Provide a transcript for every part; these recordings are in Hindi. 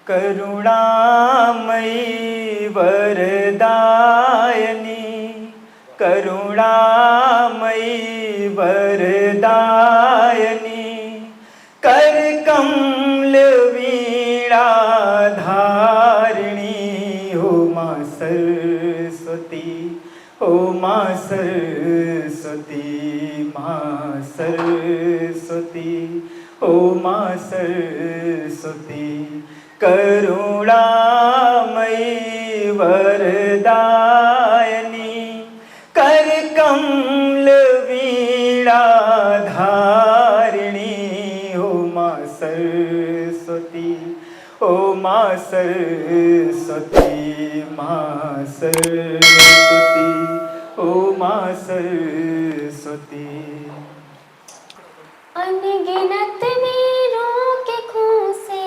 करुणामयी वरदायिनी, करुणामयी वरदायिनी, कर कमल वीणा धारिणी, हो माँ सरस्वती, हो माँ सरस्वती, माँ सरस्वती, हो माँ सरस्वती, करुणामयी वरदायिनी, कर कमल वीणा धारिणी, हो माँ सरस्वती, हो माँ सरस्वती, माँ सरस्वती, हो माँ सरस्वती। अनगिनत वीरों के खून से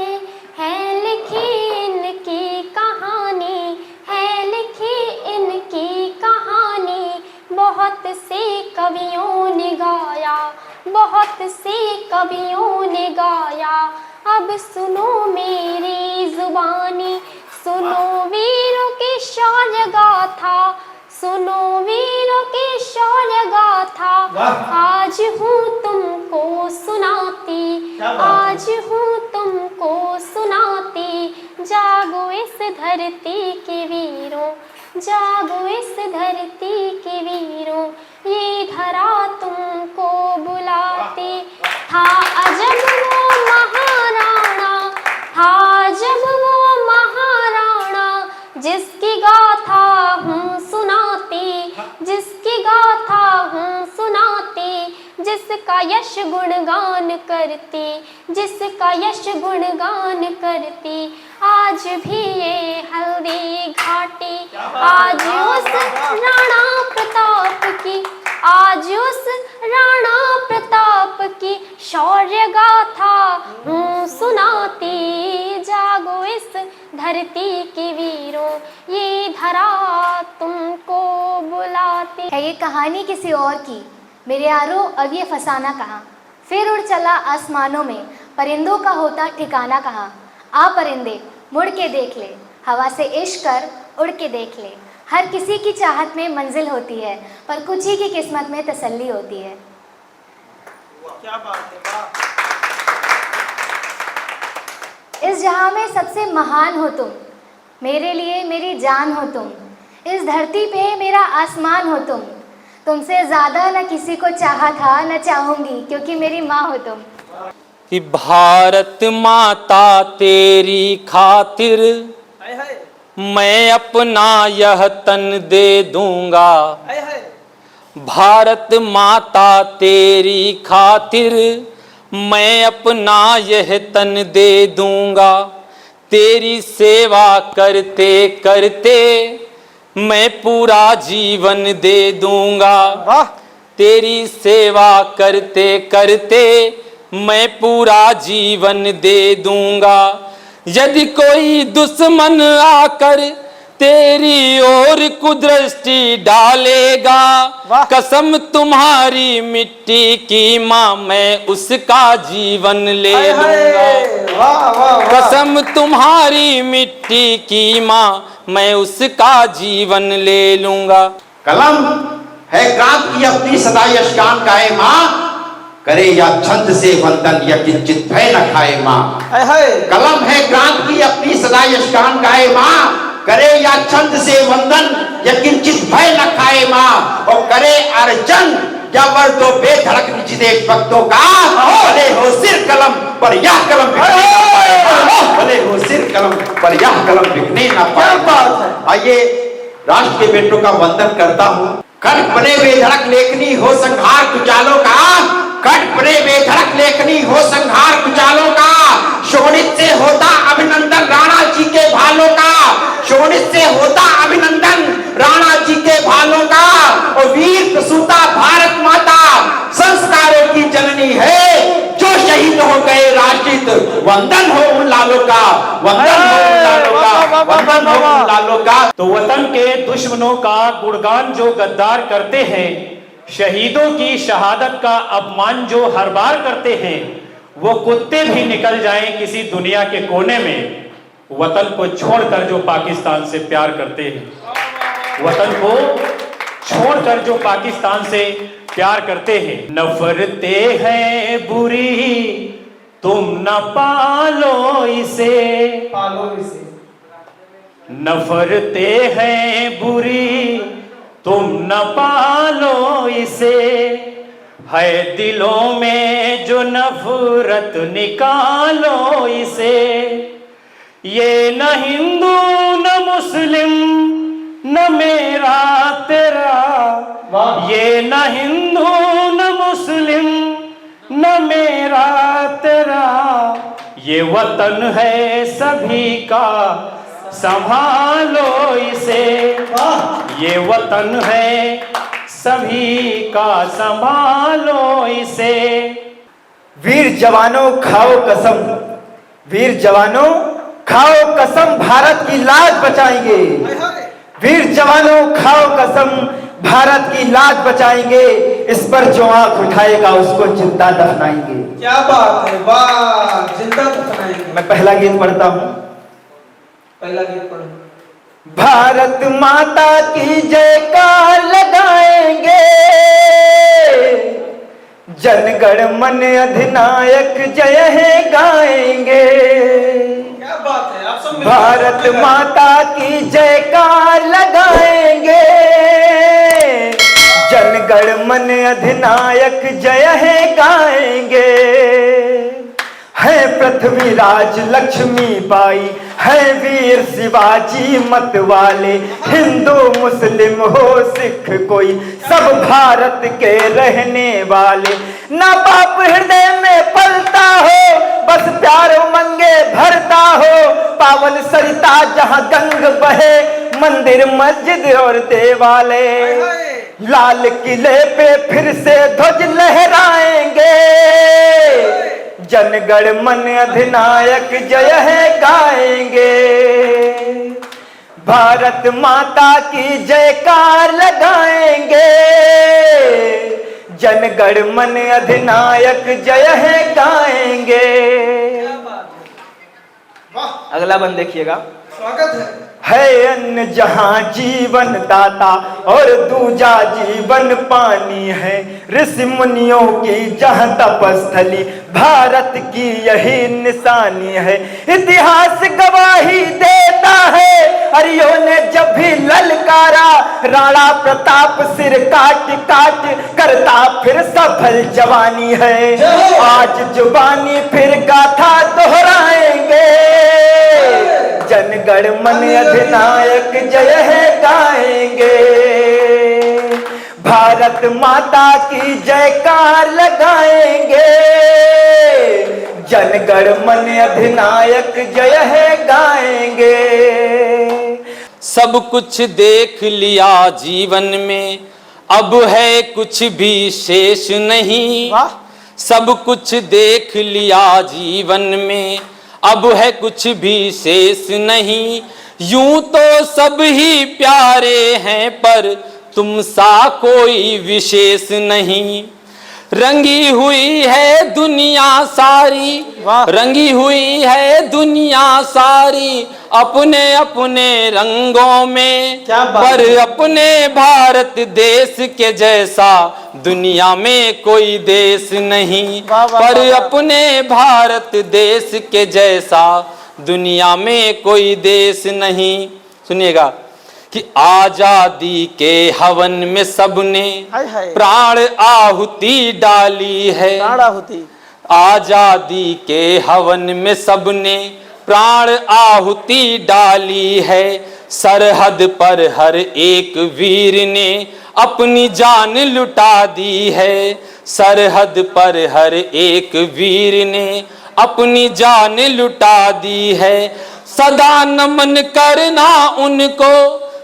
है लिखी इनकी कहानी, है लिखी इनकी कहानी। बहुत से कवियों ने गाया, बहुत से कवियों ने गाया। अब सुनो मेरी जुबानी, सुनो वीरों की शौर्य गाथा, सुनो वीरों की शौर्य गाथा। आज हूँ तुमको सुनाती, आज हूँ तुमको सुनाती। जागो इस धरती के वीरों, जागो इस धरती के वीरों। ये धरा तुमको बुलाती। था अजब वो महाराणा, था अजब वो महाराणा, जिसकी गाथा हूँ सुनाती, जिसकी गाथा हूँ सुनाती। जिसका यश गुणगान करती, जिसका यश गुणगान करती। आज भी ये हल्दी घाटी, आज उस राणा प्रताप की, आज उस राणा प्रताप की शौर्य गाथा हूँ सुनाती। जागो इस धरती के वीरों, ये धरा तुमको बुलाती। है ये कहानी किसी और की, मेरे यारों अब ये फसाना कहाँ। फिर उड़ चला आसमानों में, परिंदों का होता ठिकाना कहाँ। आ परिंदे मुड़ के देख ले, हवा से इश्क कर उड़ के देख ले। हर किसी की चाहत में मंजिल होती है, पर कुछ ही की किस्मत में तसल्ली होती है। क्या बात है, वाह। इस जहां में सबसे महान हो तुम, मेरे लिए मेरी जान हो तुम। इस धरती पे मेरा आसमान हो तुम। तुमसे ज्यादा न किसी को चाहा था, न चाहूंगी, क्योंकि मेरी माँ हो तुम। कि भारत माता तेरी खातिर मैं अपना यह तन दे दूंगा। भारत माता तेरी खातिर मैं अपना यह तन दे दूंगा। तेरी सेवा करते करते मैं पूरा जीवन दे दूंगा। तेरी सेवा करते करते मैं पूरा जीवन दे दूंगा। यदि कोई दुश्मन आकर तेरी ओर कुदृष्टि डालेगा, कसम तुम्हारी मिट्टी की माँ मैं उसका जीवन ले लूंगा। कसम तुम्हारी मिट्टी की माँ मैं उसका जीवन ले लूंगा। कलम है क्रांत की अपनी सदा यशगान गाए माँ, करे या छंद से वंदन या किंचित भय न खाए माँ। कलम है क्रांत की अपनी सदा यशगान गाए माँ, करे या छंद से वंदन या किंचित भय न खाए माँ। और करे अर्जन या वर तो बेधड़क निज देशभक्तों का, भले हो सिर कलम पर यह कलम बिकने न पाए, भले हो सिर कलम पर यह कलम बिकने न पाए। आइए राष्ट्र के बेटों का वंदन करता हूँ। खट बने बेधड़क लेखनी हो संहार कुचालों का, खट बने बेधड़क लेखनी हो संहार कुचालों का। शोणित से होता अभिनंदन राणा जी के भालों का, शोणित से होता अभिनंदन राणा जी के भालों का। और वीर प्रसूता भारत माता संस्कारों की जननी है, जो शहीद हो गए राष्ट्रहित। वंदन हो उन लालों का, वंदन हो उन लालों का, वंदन हो उन लालों का। तो वतन के दुश्मनों का गुणगान जो गद्दार करते हैं, शहीदों की शहादत का अपमान जो हर बार करते हैं, वो कुत्ते भी निकल जाएं किसी दुनिया के कोने में, वतन को छोड़कर जो पाकिस्तान से प्यार करते हैं, वतन को छोड़कर जो पाकिस्तान से प्यार करते हैं। नफरतें हैं बुरी तुम न पालो इसे, नफरतें हैं बुरी तुम न पालो इसे, है दिलों में जो नफरत निकालो इसे। ये न हिंदू न मुस्लिम न मेरा तेरा, ये न हिंदू न मुस्लिम न मेरा तेरा, ये वतन है सभी का संभालो इसे, ये वतन है सभी का संभालो इसे। वीर जवानों खाओ कसम, वीर जवानों खाओ कसम, भारत की लाज बचाएंगे। वीर जवानों खाओ कसम, भारत की लाज बचाएंगे। इस पर जो आंख उठाएगा उसको जिंदा दफनाएंगे। क्या बात है, वाह, जिंदा दफनाएंगे। मैं पहला गीत पढ़ता हूँ। पहला गीत पढ़ो। भारत माता की जयकार लगाएंगे, जनगण मन अधिनायक जय है गाएंगे। क्या बात है, आप सब भारत माता की जयकार लगाएंगे, जनगण मन अधिनायक जय है गाएंगे। है पृथ्वी राज लक्ष्मी बाई, है वीर शिवाजी मत वाले, हिंदू मुस्लिम हो सिख कोई सब भारत के रहने वाले। ना पाप हृदय में पलता हो, बस प्यार उमंगे भरता हो। पावन सरिता जहाँ गंग बहे, मंदिर मस्जिद और देवालय। लाल किले पे फिर से ध्वज लहराएंगे, जनगण मन अधिनायक जय है गाएंगे। भारत माता की जयकार लगाएंगे, जनगण मन अधिनायक जय है गाएंगे। अगला बंद देखिएगा। स्वागत है अन्न जहां जीवन दाता और दूजा जीवन पानी है। ऋषि मुनियों की जहां तपस्थली, भारत की यही निशानी है। इतिहास गवाही देता है, अरियों ने जब भी ललकारा, राणा प्रताप सिर काट काट करता फिर सफल जवानी है। आज जुबानी फिर गाथा दोहराएंगे, जनगण मन अधिनायक जय है गाएंगे। भारत माता की जयकार लगाएंगे, जनगण मन अधिनायक जय है गाएंगे। सब कुछ देख लिया जीवन में, अब है कुछ भी शेष नहीं। सब कुछ देख लिया जीवन में, अब है कुछ भी शेष नहीं। यूं तो सब ही प्यारे हैं, पर तुम सा कोई विशेष नहीं। रंगी हुई है दुनिया सारी, रंगी हुई है दुनिया सारी अपने अपने रंगों में, पर अपने भारत देश के जैसा दुनिया में कोई देश नहीं। पर अपने भारत देश के जैसा दुनिया में कोई देश नहीं। सुनिएगा कि आजादी के हवन में सबने प्राण आहुति डाली है। आजादी के हवन में सबने प्राण आहुति डाली है। सरहद पर हर एक वीर ने अपनी जान लुटा दी है। सरहद पर हर एक वीर ने अपनी जान लुटा दी है। सदा नमन करना उनको,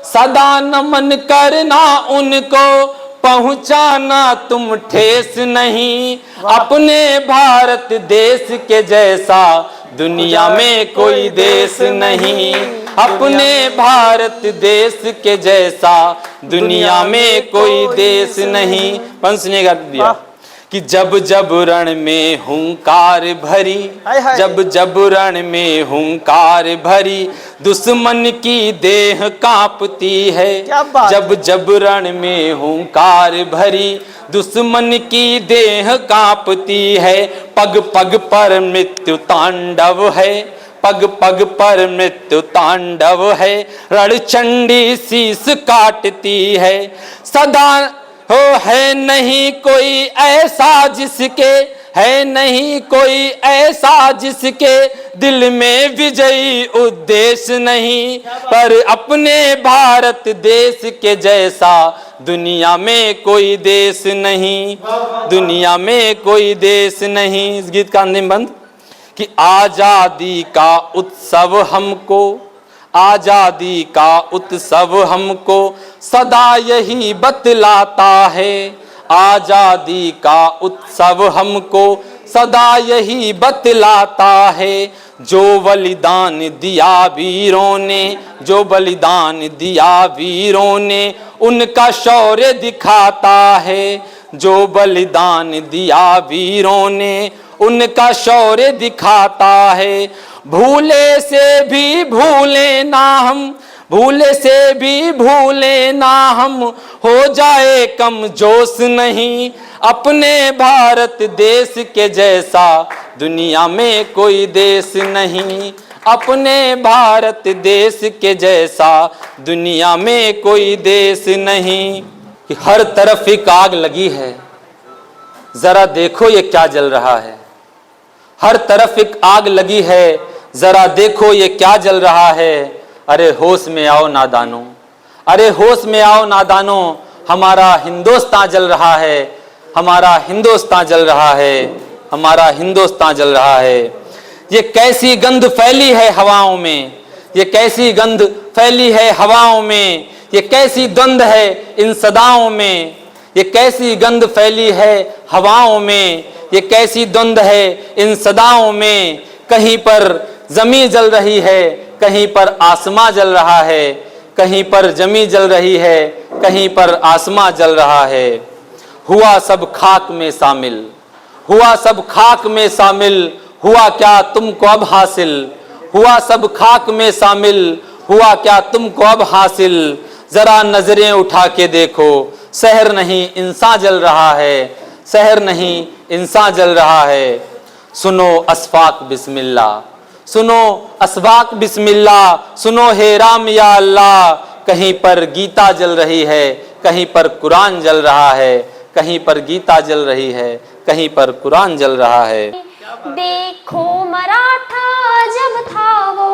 सदा नमन करना उनको, पहुंचाना तुम ठेस नहीं। अपने भारत देश के जैसा दुनिया में कोई देश नहीं। अपने भारत देश के जैसा दुनिया में कोई देश नहीं। सुनिएगा दिया कि जब जब रण में हुंकार भरी, जब जब रण में हुंकार भरी, दुश्मन की देह कांपती है। जब जब रण में हुंकार भरी, दुश्मन की देह कांपती है। पग पग पर मृत्यु तांडव है, पग पग पर मृत्यु तांडव है। रणचंडी शीस काटती है। सदा हो है नहीं कोई ऐसा जिसके, है नहीं कोई ऐसा जिसके दिल में विजयी उद्देश्य नहीं। पर अपने भारत देश के जैसा दुनिया में कोई देश नहीं, दुनिया में कोई देश नहीं। इस गीत का अंतिम बंद कि आजादी का उत्सव हमको, आजादी का उत्सव हमको सदा यही बतलाता है। आजादी का उत्सव हमको सदा यही बतलाता है। जो बलिदान दिया वीरों ने, जो बलिदान दिया वीरों ने, उनका शौर्य दिखाता है। जो बलिदान दिया वीरों ने, उनका शौर्य दिखाता है। भूले से भी भूले ना हम, भूले से भी भूले ना हम, हो जाए कम जोश नहीं। अपने भारत देश के जैसा दुनिया में कोई देश नहीं। अपने भारत देश के जैसा दुनिया में कोई देश नहीं। कि हर तरफ एक आग लगी है, जरा देखो ये क्या जल रहा है। हर तरफ एक आग लगी है, जरा देखो ये क्या जल रहा है। अरे होश में आओ नादानो, अरे होश में आओ नादानो, हमारा हिंदुस्तान जल रहा है, हमारा हिंदुस्तान जल रहा है, हमारा हिंदुस्तान जल रहा है। ये कैसी गंध फैली है हवाओं में, ये कैसी गंध फैली है हवाओं में, ये कैसी द्वंद है इन सदाओं में। ये कैसी गंध फैली है हवाओं में, ये कैसी द्वंद है इन सदाओं में। कहीं पर जमी जल रही है, कहीं पर आसमां जल रहा है, कहीं पर जमी जल रही है, कहीं पर आसमां जल रहा है। हुआ सब खाक में शामिल, हुआ सब खाक में शामिल, हुआ क्या तुमको अब हासिल। हुआ सब खाक में शामिल, हुआ क्या तुमको अब हासिल। जरा नजरें उठा के देखो, शहर नहीं इंसान जल रहा है, शहर नहीं इंसान जल रहा है। सुनो अस्फाक बिस्मिल्लाह, सुनो अस्फाक बिस्मिल्लाह, सुनो हे राम या अल्लाह। कहीं पर गीता जल रही है, कहीं पर कुरान जल रहा है, कहीं पर गीता जल रही है, कहीं पर कुरान जल रहा है। देखो मराठा जब था वो,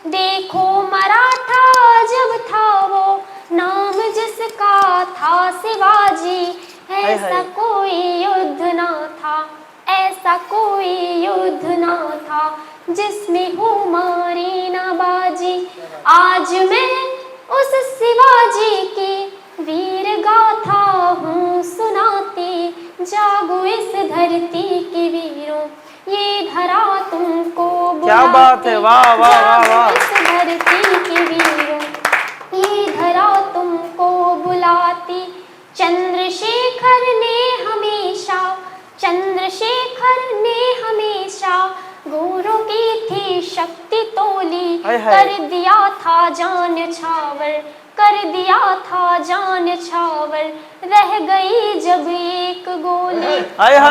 देखो मराठा जब था वो, नाम जिसका था शिवाजी। ऐसा कोई युद्ध ना था, ऐसा कोई युद्ध ना था, जिसमें हो मारी ना बाजी। आज मैं उस शिवाजी की वीर गाथा हूँ सुनाती। जागो इस धरती की वीरों, ये धरा तुमको बुलाती। क्या बात है, वाह वाह वाह वाह। इस धरती की वीरों, ये धरा तुमको बुलाती। चंद्रशेखर ने हमेशा, चंद्रशेखर ने हमेशा गोरों की थी शक्ति तोली। कर दिया था जान छावर, कर दिया था जान छावर। रह गई जब एक गोली, रह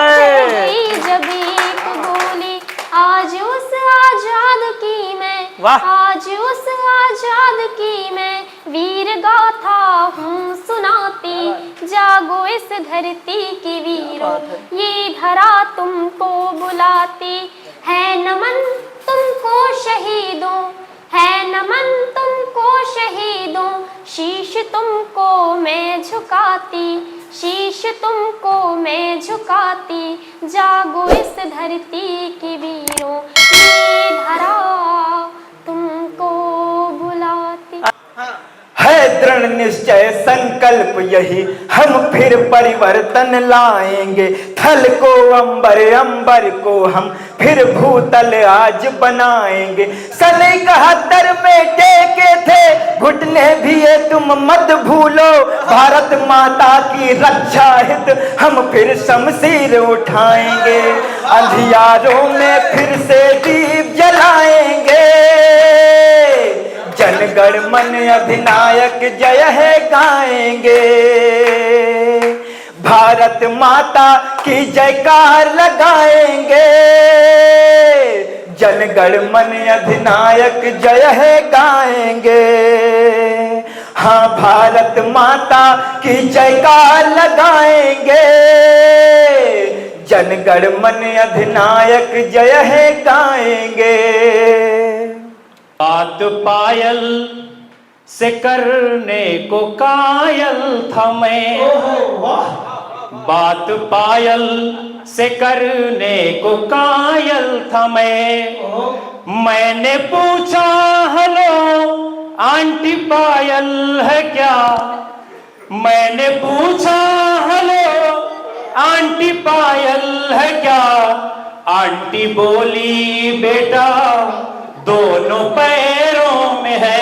गई जब एक गोली। आज उस आजाद की मैं, आज उस आजाद की मैं वीर गाथा हूँ सुनाती। जागो इस धरती की वीरों, ये धरा तुमको बुलाती। है नमन तुमको शहीदों, है नमन तुमको शहीदों। शीश तुमको मैं झुकाती, शीश तुमको मैं झुकाती। जागो इस धरती की वीरों, ये धरा तुमको बुलाती। है दृढ़ दृढ़ निश्चय संकल्प यही, हम फिर परिवर्तन लाएंगे। थल को अंबर, अंबर को हम फिर भूतल आज बनाएंगे। सन 71 में टेके थे घुटने भी ये तुम मत भूलो, भारत माता की रक्षा हित हम फिर शमशीर उठाएंगे। अंधियारों में फिर से दीप जलाएंगे। जनगण मन अधिनायक जय है गाएंगे। भारत माता की जयकार लगाएंगे। जनगण मन अधिनायक जय है गाएंगे। हाँ, भारत माता की जयकार लगाएंगे। जनगण मन अधिनायक जय है गाएंगे। बात पायल से करने को कायल था मैं, बात पायल से करने को कायल था मैंने पूछा हेलो आंटी पायल है क्या, मैंने पूछा हेलो आंटी पायल है क्या, आंटी बोली बेटा दोनों पैरों में है,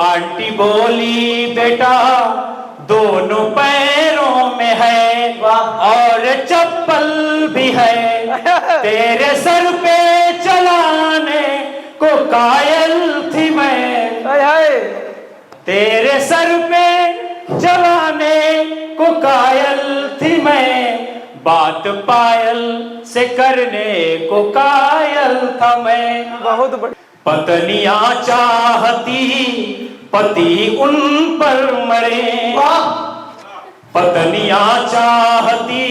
आंटी बोली बेटा दोनों पैरों में है, और चप्पल भी है तेरे सर पे चलाने को कायल थी मैं, तेरे सर पे चलाने को कायल थी मैं, बात पायल से करने को कायल था मैं। बहुत बड़ी पत्नियां चाहती पति उन पर मरे, पत्नियां चाहती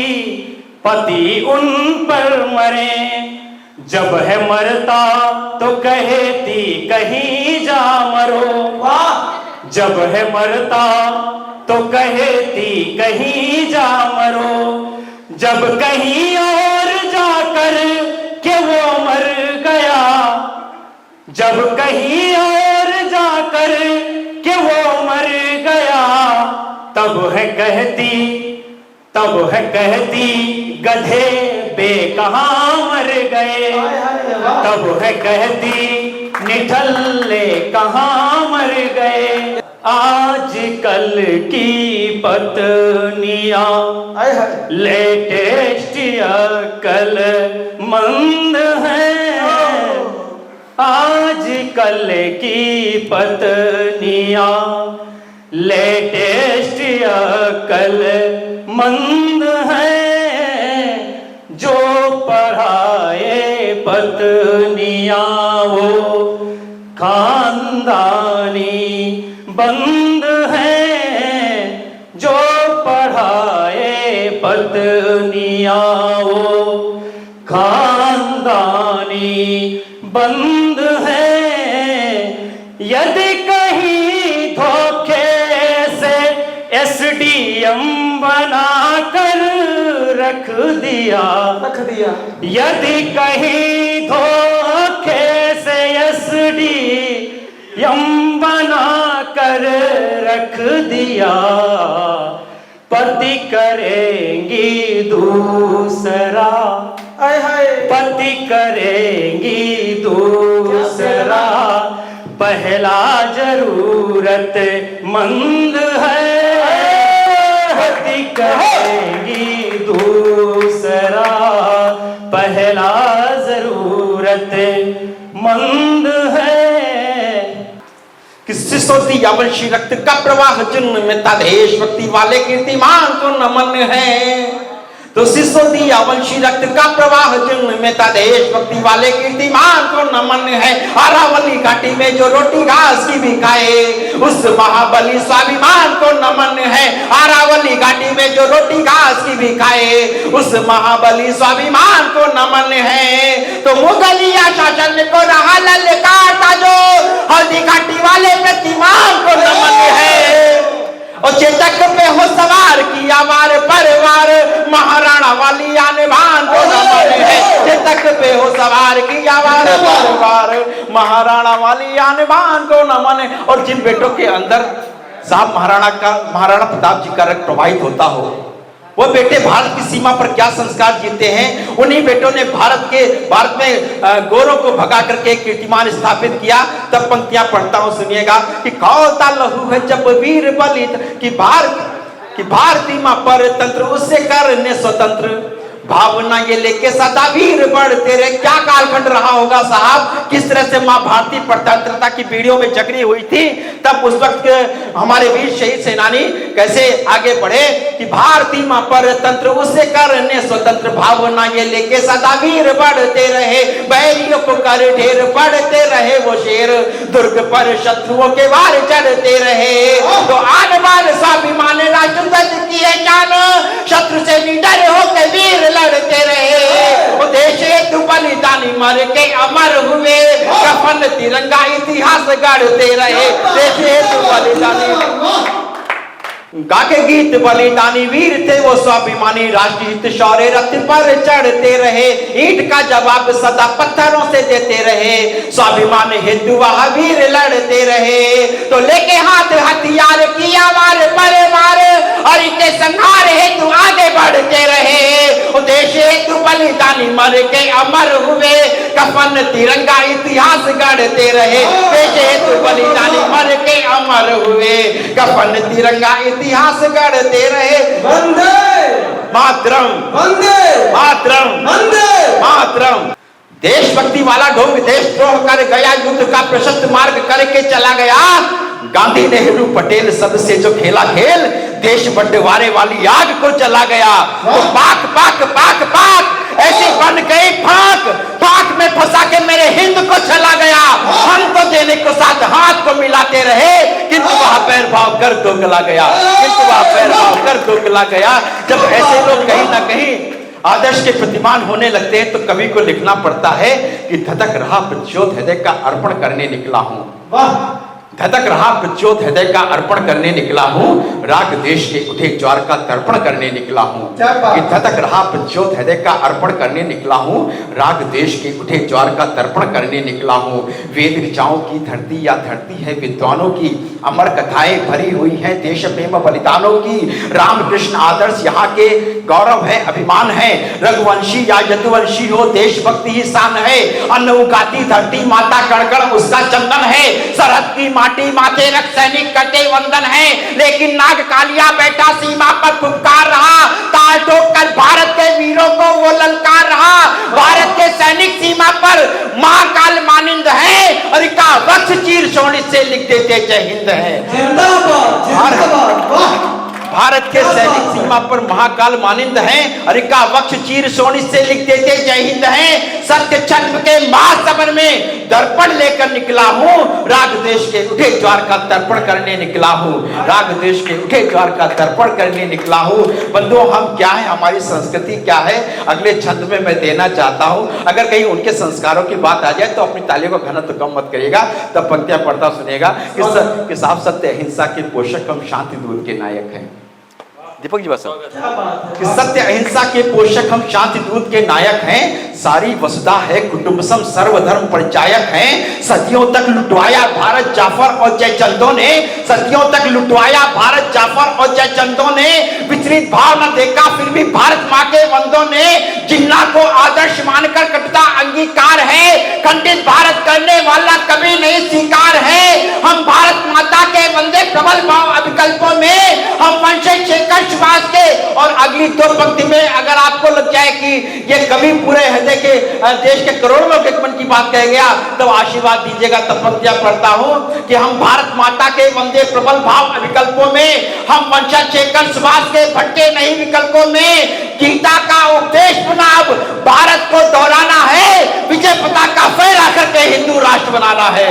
पति उन पर मरे, जब है मरता तो कहती कहीं जा मरो, जब है मरता तो कहती कहीं जा मरो, जब कहीं और जाकर के वो मर गया, जब कहीं और जाकर के वो मर गया, तब है कहती गधे बे कहाँ मर गए, तब है कहती निठल्ले कहाँ मर गए। आजकल की पत्नियां लेटेस्ट अकल मंद हैं, आजकल की पत्नियां लेटेस्ट अकल मंद हैं, जो पढ़ाए पत्नियां वो खानदानी बंद हैं, जो पढ़ाए पत्नियां वो खानदानी बंद हैं। यदि कहीं धोखे से SDM बना कर रख दिया, यदि कहीं धोखे से SDM बना कर रख दिया, पति करेंगी दूसरा, पति करेंगी दूसरा, पहला जरूरत मंद है, पति करेंगी दूसरा, पहला जरूरत मंद है। किससे सोती यावंशी रक्त का प्रवाह जन्म में देशभक्ति वाले कीर्तिमान को नमन है, तो सिसोती यावंशी रक्त का प्रवाह जन्म में देशभक्ति वाले कीर्तिमान को नमन है। अरावली घाटी में जो रोटी घास की भी खाए उस महाबली स्वाभिमान को नमन है। अरावली घाटी में जो रोटी घास की भी खाए उस महाबली स्वाभिमान को नमन है। तो मुगलिया शासन को रहा ललकारता जो हल्दी घाटी वाले प्रतिमान को नमन है। और चेतक पे हो सवार किया वार परिवार महाराणा वाली आने भान को नमन है। चेतक पे हो सवार किया वार परिवार महाराणा वाली आने भान को नमन है। और जिन बेटों के अंदर साहब महाराणा प्रताप जी का रक्त प्रवाहित होता हो, वो बेटे भारत की सीमा पर क्या संस्कार जीते हैं। उन्हीं बेटों ने भारत में गोरों को भगा करके एक कीर्तिमान स्थापित किया। तब पंक्तियां पढ़ता हूं, सुनिएगा कि खौलता लहू है जब वीर बलित कि भारतीय मां पर तंत्र उससे करने स्वतंत्र भावना ये लेके सदा वीर बढ़ते रहे। क्या कालखंड रहा होगा साहब, किस तरह से मां भारती स्वतंत्रता की पीढ़ियों में जगरी हुई थी। तब उस वक्त के हमारे वीर शहीद सेनानी कैसे आगे बढ़े कि भारतीय मां पर तंत्र उससे करने स्वतंत्र भावना ये लेके सदा वीर बढ़ते रहे। बैरियों को कर ढेर बढ़ते रहे वो शेर, दुर्ग पर शत्रुओं के वार चढ़ते रहे। तो आन बान स्वाभिमान राष्ट्र की है जान, शत्रु से निडर होकर वीर लड़ते रहे। वो देश हेतु बलिदानी मर के अमर हुए, कफन तिरंगा इतिहास गढ़ते रहे। देश हेतु बलिदानी गाके गीत बलिदानी वीर थे वो स्वाभिमानी, राष्ट्रीय हित शौर्य रथ पर चढ़ते रहे। ईंट का जवाब सदा पत्थरों से देते रहे, स्वाभिमान हेतु वह वीर लड़ते रहे। तो लेके हाथ हथियार किया वार पर मार, और इनके संहार हेतु आगे बढ़ते रहे। देश हेतु बलिदानी मर के अमर हुए, कफन तिरंगा इतिहास गढ़ते रहे। देश हेतु बलिदानी मर के अमर हुए, कफन तिरंगा इतिहास गढ़ते रहे। वंदे मातरम, वंदे मातरम, वंदे मातरम। देशभक्ति वाला ढोंग देशद्रोह कर गया, युद्ध का प्रशस्त मार्ग करके चला गया। गांधी नेहरू पटेल सब से जो खेला खेल, देश बंटवारे वाली आग को चला गया। तो पाक पाक पाक पाक ऐसी बन गई फाक, फाक में फंसा के मेरे हिंद को चला गया। हम तो देने को साथ हाथ को मिलाते रहे, किंतु वह पैर भाव कर दोगला गया, किंतु वह पैर भाव कर दोगला गया। जब ऐसे लोग कहीं ना कहीं आदर्श के प्रतिमान होने लगते हैं, तो कवि को लिखना पड़ता है कि धधक रहा प्रचोद हृदय का अर्पण करने निकला हूं। धधक रहा प्रचोद हृदय का अर्पण करने निकला हूं, राग देश के उठे ज्वार का तर्पण करने निकला हूं। कि धधक रहा प्रचोद हृदय का अर्पण करने निकला हूं, राग देश के उठे ज्वार का तर्पण करने निकला हूं। वेद ऋचाओं की धरती या धरती है विद्वानों की, अमर कथाएं भरी हुई हैं देश प्रेम बलिदानों की। रामकृष्ण आदर्श यहाँ के गौरव है, अभिमान है। रघुवंशी या यदुवंशी हो, देशभक्ति ही शान है। अन्न उगाती धरती माता कण-कण उसका चंदन है। सरहद की माटी माथे रख सैनिक करते वंदन है। लेकिन नाग कालिया बेटा सीमा पर फुफकार रहा, ताल ठोक कर भारत के वीरों को वो ललकार रहा। भारत के सैनिक सीमा पर महाकाल मानिंद है, और इनका वक्ष चीर शोणित से लिख देते जय हिंद है। जिंदाबाद जिंदाबाद। भारत के सैनिक सीमा पर महाकाल मानिंद हैं, और इनका वक्ष चीर शोणित से लिख देते जय हिंद हैं। सत्य छद्म के महासमर में दर्पण लेकर निकला हूं, राग देश के उठे ज्वार का तर्पण करने निकला हूं। राग देश के उठे ज्वार का तर्पण करने निकला हूं। बंधुओं, हम क्या है, हमारी संस्कृति क्या है, अगले छंद में मैं देना चाहता हूं। अगर कहीं उनके संस्कारों की बात आ जाए तो अपनी तालियों का घनत्व कम मत करिएगा। तब पंक्तियां पढ़ता सुनिएगा कि साफ सत्य अहिंसा के पोषक हम शांति दूत के नायक हैं। दीपक जी बस, कि सत्य अहिंसा के पोषक हम शांति दूत के नायक हैं। सारी वसुधा है कुटुंबसम सर्वधर्म परिचायक हैं। सदियों तक लुटवाया भारत जाफर और जयचंदों ने, सदियों तक लुटवाया भारत जाफर और जयचंदों ने। विचलित भाव न देखा फिर भी भारत माँ के बंदों ने, जिन्ना को आदर्श मानकर कटता अंगीकार है। खंडित भारत करने वाला कभी नहीं स्वीकार है। हम भारत माता के बंदे प्रबल भाव अविकल्पों में, हम वंशज शेखर सुभाष के। और अगली दो पंक्ति में अगर आपको लग जाए कि ये कवि पूरे हृदय के देश के करोड़ों लोग एक मन की बात कह गया, तो आशीर्वाद दीजिएगा। तब पंक्तियां पढ़ता हूं कि हम भारत माता के बंदे प्रबल भाव अविकल्पों में, हम वंशज शेखर सुभाष के भटके नहीं विकल्पों में। गीता का उपदेश बना अब भारत को दोहराना है, विजय पताका फहरा करके हिंदू राष्ट्र बनाना है।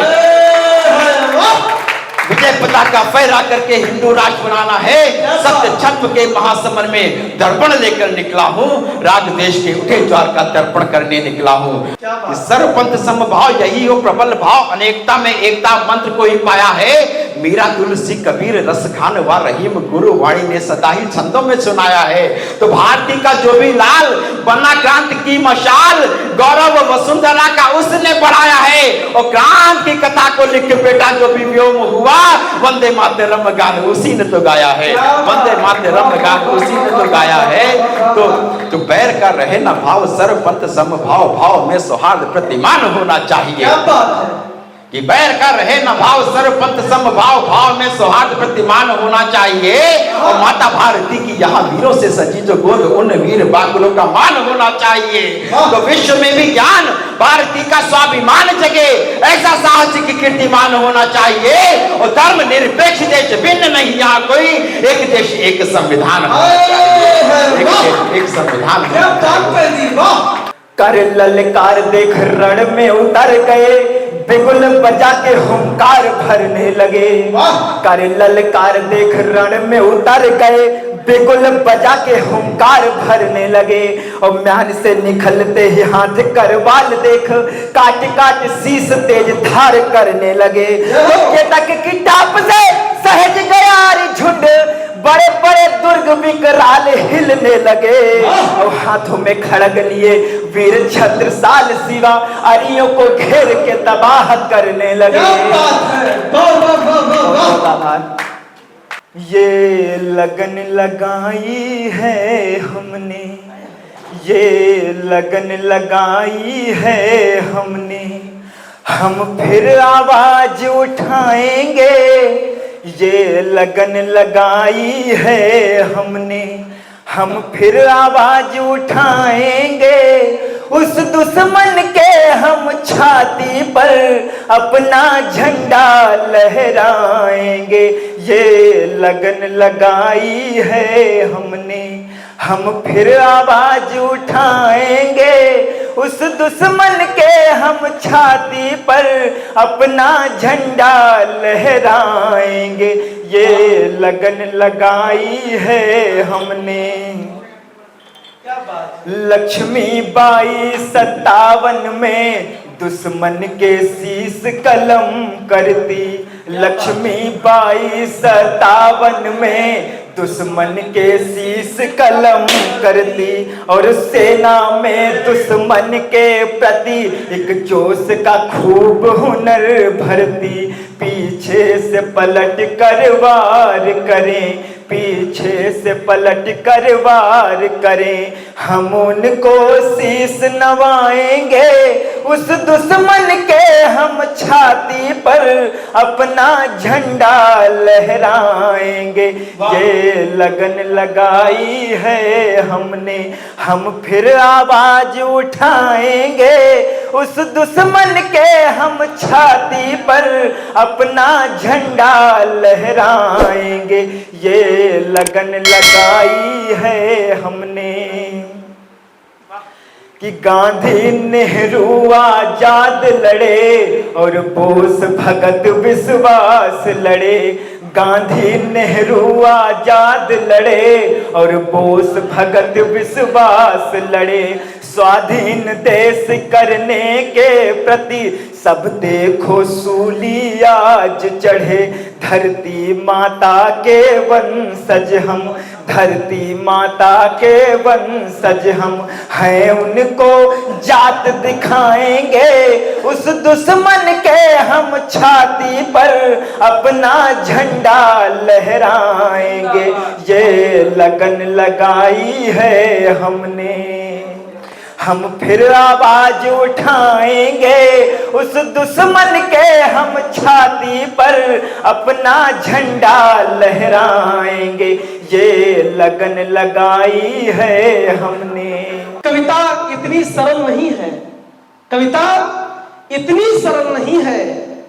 विजय पताका फहरा करके हिंदू राष्ट्र बनाना है। सत्य छद्म के महासमर में दर्पण लेकर निकला हूं, राग देश के उठे ज्वार का तर्पण करने निकला हूं। सर्वपंथ समभाव यही हो प्रबल भाव, अनेकता में एकता मंत्र को ही पाया है। मीरा तुलसी कबीर रस खान व रहीम गुरु वाणी ने सदा ही छंदों में सुनाया है। तो भारती का जो भी लाल बना क्रांति की मशाल, गौरव वसुंधरा का उसने बढ़ाया है। और क्रांति की कथा को लिख के बेटा जो भी व्योम हुआ, वंदे मातरम गान उसी ने तो गाया है, वंदे मातरम गान उसी ने तो गाया है। तो बैर का रहे ना भाव, सर्वपंथ समभाव, भाव में सौहार्द प्रतिमान होना चाहिए। क्या बात है कि बैर का रहे न भाव, सर्वपंथ समभाव, भाव में सौहार्द प्रतिमान होना चाहिए। और माता भारती की यहाँ वीरों से सजी जो गोद, उन वीर बाकुलों का मान होना चाहिए। तो विश्व में भी ज्ञान भारती का स्वाभिमान जगे, ऐसा साहसिक कीर्तिमान होना चाहिए। और धर्म निरपेक्ष देश भिन्न नहीं, यहाँ कोई एक देश एक संविधान होना चाहिए, एक संविधान। क्या बात कर दी, वाह। कर ललकार देख रण में उतर गए, बिगुल बजा के हुंकार भरने लगे। कर ललकार देख रण में उतर गए, बिगुल बजा के हुंकार भरने लगे। और म्यान से निकलते ही हाथ करवाल देख, काट काट शीश तेज धार करने लगे। केतक की टाप से सहज गया झुंड, बड़े बड़े दुर्ग विकराल हिलने लगे। और हाथों में खड़ग लिए वीर छत्रसाल शिवा, अरियों को घेर के तबाह करने लगे। क्या बात है, वाह वाह वाह वाह। ये लगन लगाई है हमने, ये लगन लगाई है हमने, हम फिर आवाज उठाएंगे। ये लगन लगाई है हमने, हम फिर आवाज उठाएंगे। उस दुश्मन के हम छाती पर अपना झंडा लहराएंगे। ये लगन लगाई है हमने, हम फिर आवाज उठाएंगे। उस दुश्मन के हम छाती पर अपना झंडा लहराएंगे। ये लगन लगाई है हमने। क्या बात। लक्ष्मीबाई 57 में दुश्मन के शीश कलम करती। लक्ष्मीबाई 57 में दुश्मन के शीश कलम करती। और सेना में दुश्मन के प्रति एक जोश का खूब हुनर भरती। पीछे से पलट कर वार करें, पीछे से पलट कर वार करें, हम उनको शीश नवाएंगे। उस दुश्मन के हम छाती पर अपना झंडा लहराएंगे। ये लगन लगाई है हमने, हम फिर आवाज उठाएंगे। उस दुश्मन के हम छाती पर अपना झंडा लहराएंगे। ये लगन लगाई है हमने। कि गांधी नेहरू आजाद लड़े और बोस भगत विश्वास लड़े। गांधी नेहरू आजाद लड़े और बोस भगत विश्वास लड़े। स्वाधीन देश करने के प्रति सब देखो सूली आज चढ़े। धरती माता के वंशज हम, धरती माता के वंशज हम हैं, उनको जात दिखाएंगे। उस दुश्मन के हम छाती पर अपना झंडा लहराएंगे। ये लगन लगाई है हमने, हम फिर आवाज उठाएंगे। उस दुश्मन के हम छाती पर अपना झंडा लहराएंगे। ये लगन लगाई है हमने। कविता इतनी सरल नहीं है, कविता इतनी सरल नहीं है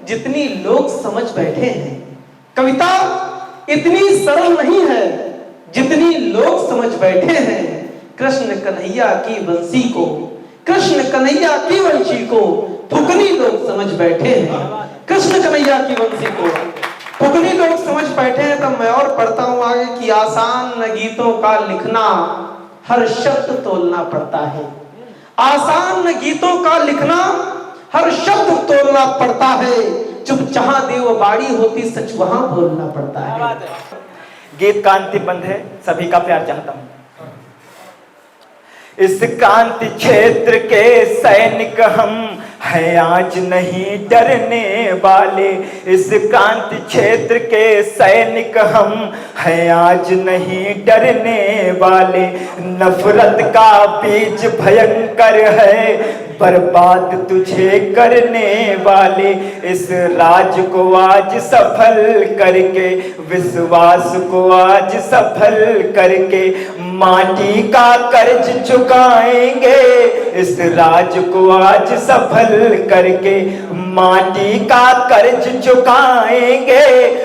जितनी लोग समझ बैठे हैं। कविता इतनी सरल नहीं है जितनी लोग समझ बैठे हैं। कृष्ण कन्हैया की वंशी को, कृष्ण कन्हैया की वंशी को फुकनी लोग समझ बैठे हैं। कृष्ण कन्हैया की वंशी को फुकनी लोग समझ बैठे हैं। तब मैं और पढ़ता हूं आगे कि आसान न गीतों का लिखना, हर शब्द तोलना पड़ता है। आसान न गीतों का लिखना, हर शब्द तोलना पड़ता है। चुप जहां देव बाड़ी होती, सच वहां बोलना पड़ता है। गीत का अंतिम बंद है, सभी का प्यार चाहता हूं। इस क्रांति क्षेत्र के सैनिक हम हैं आज नहीं डरने वाले, इस क्रांति क्षेत्र के सैनिक हम हैं आज नहीं डरने वाले। नफरत का बीज भयंकर है, बर्बाद तुझे करने वाले। इस राज को आज सफल करके, विश्वास को आज सफल करके माटी का कर्ज चुकाएंगे। इस राज को आज सफल करके माटी का कर्ज चुकाएंगे।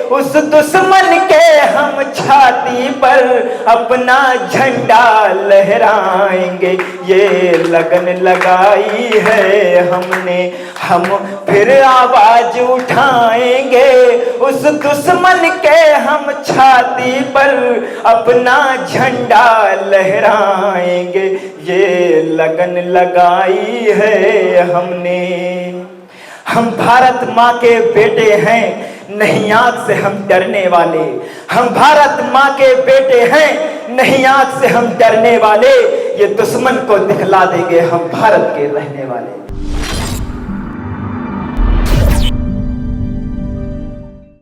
उस दुश्मन के हम छाती पर अपना झंडा लहराएंगे। ये लगन लगाई है हमने, हम फिर आवाज उठाएंगे। उस दुश्मन के हम छाती पर अपना झंडा लहराएंगे। ये लगन लगाई है हमने। हम भारत माँ के बेटे हैं, नहीं आग से हम डरने वाले। हम भारत माँ के बेटे हैं, नहीं आग से हम डरने वाले। ये दुश्मन को दिखला देंगे हम भारत के रहने वाले।